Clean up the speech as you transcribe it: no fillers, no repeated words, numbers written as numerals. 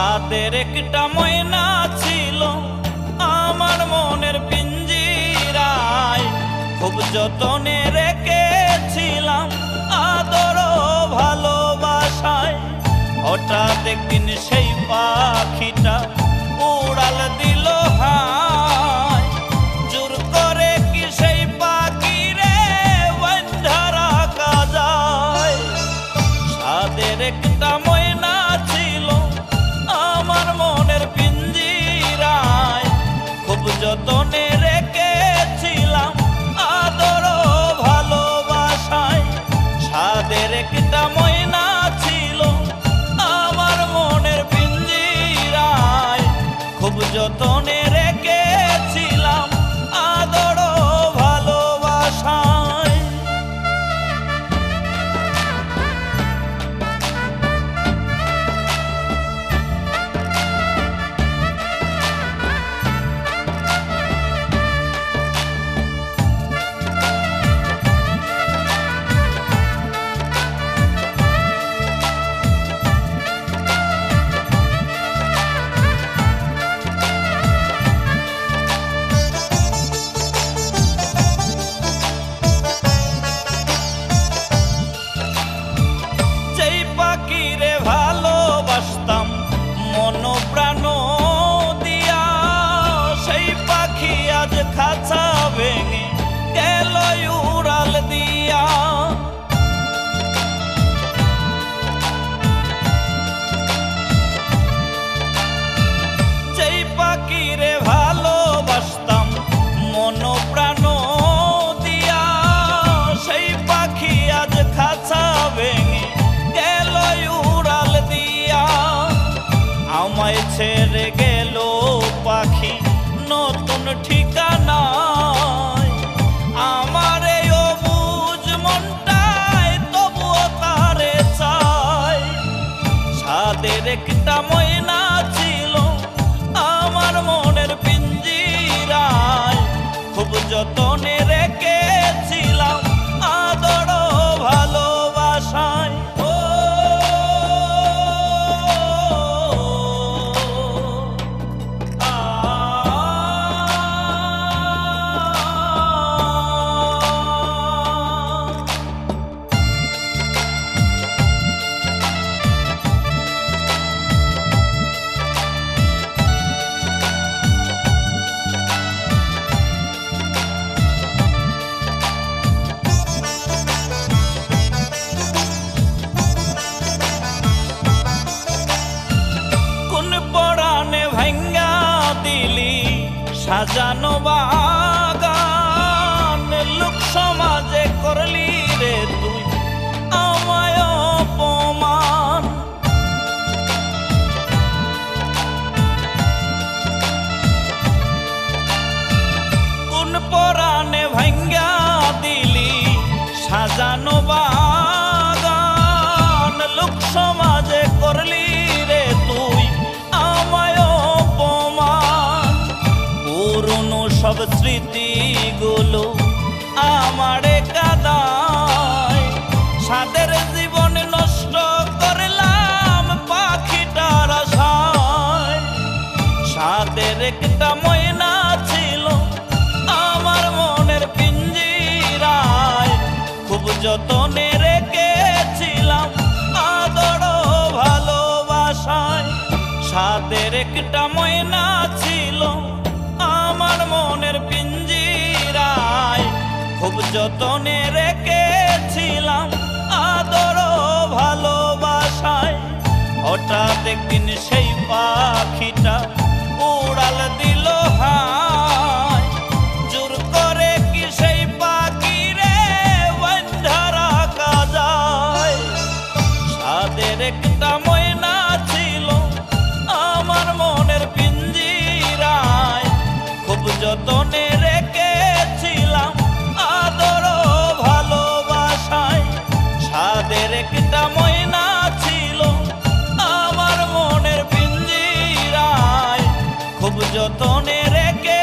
ছাদের একটা ময়না ছিল আমার মনের পিঞ্জিরায়, খুব যতনে রেখেছিলাম আদর ভালোবাসায়। হঠাৎ একদিন সেই পাখিটা উড়াল দিল হায়, জোর করে কি সেই পাখিরে বাঁধা রাখা যায়। ছাদের একটা ময়না ছিল আমার মনের পিঞ্জিরায়, খুব যতনে রেখেছিলাম আদর ভালোবাসায়। ছাদের একটা ময়না ছিল আমার মনের পিঞ্জিরায়, খুব যতনে রেখেছিলাম আদর ভালোবাসায়। পাখিরে ভালোবাসতাম মন প্রাণ দিয়া, সেই পাখি আজ খাঁচা ভেঙে গেল উড়াল দিয়া। যেই পাখিরে ভালোবাসতাম মন প্রাণ দিয়া, সেই পাখি আজ খাঁচা ভেঙে উড়াল দিয়া। আমায় ছেড়ে গেল পাখি নতুন ঠিকানায়, আমার এই অবুঝ মনটায় তবুও তারে চাই। ছাদের একটা ময়না ছিল আমার মনের পিঞ্জিরায়, খুব যতনে রেখেছিলাম আদর ভালোবাসায়। সাজানো বাগান লোক সমাজে করলি রে তুই আমায় অপমান। কোন পরাণে ভাঙ্গা দিলি সাজানো বাগান, লোক সমাজে করলি রে তুই আমায় অপমান। পুরনো সব স্মৃতিগুলো আমারে কাদায়, সাদের জীবন নষ্ট করলাম পাখিটার আশায়। সাদের একটা ময়না ছিল আমার মনের পিঞ্জিরায়, খুব যতনে রেখেছিলাম আদর ভালোবাসায়। সাদের একটা ময়না ছিল আমার মনের পিঞ্জিরায়, খুব যতনে রেখেছিলাম আদর ভালোবাসায়। হঠাৎ একদিন সেই পাখিটা উড়াল দিল হায়, জোর করে কি সেই পাখিরে বাঁধা রাখা যায়। ছাদের একটা ময়না ছিল আমার মনের পিঞ্জিরায়, খুব যতনে রেখেছিলাম আদর ভালোবাসায়। ছাদের একটা ময়না ছিল আমার মনের পিঞ্জিরায়, খুব যতনে রেখে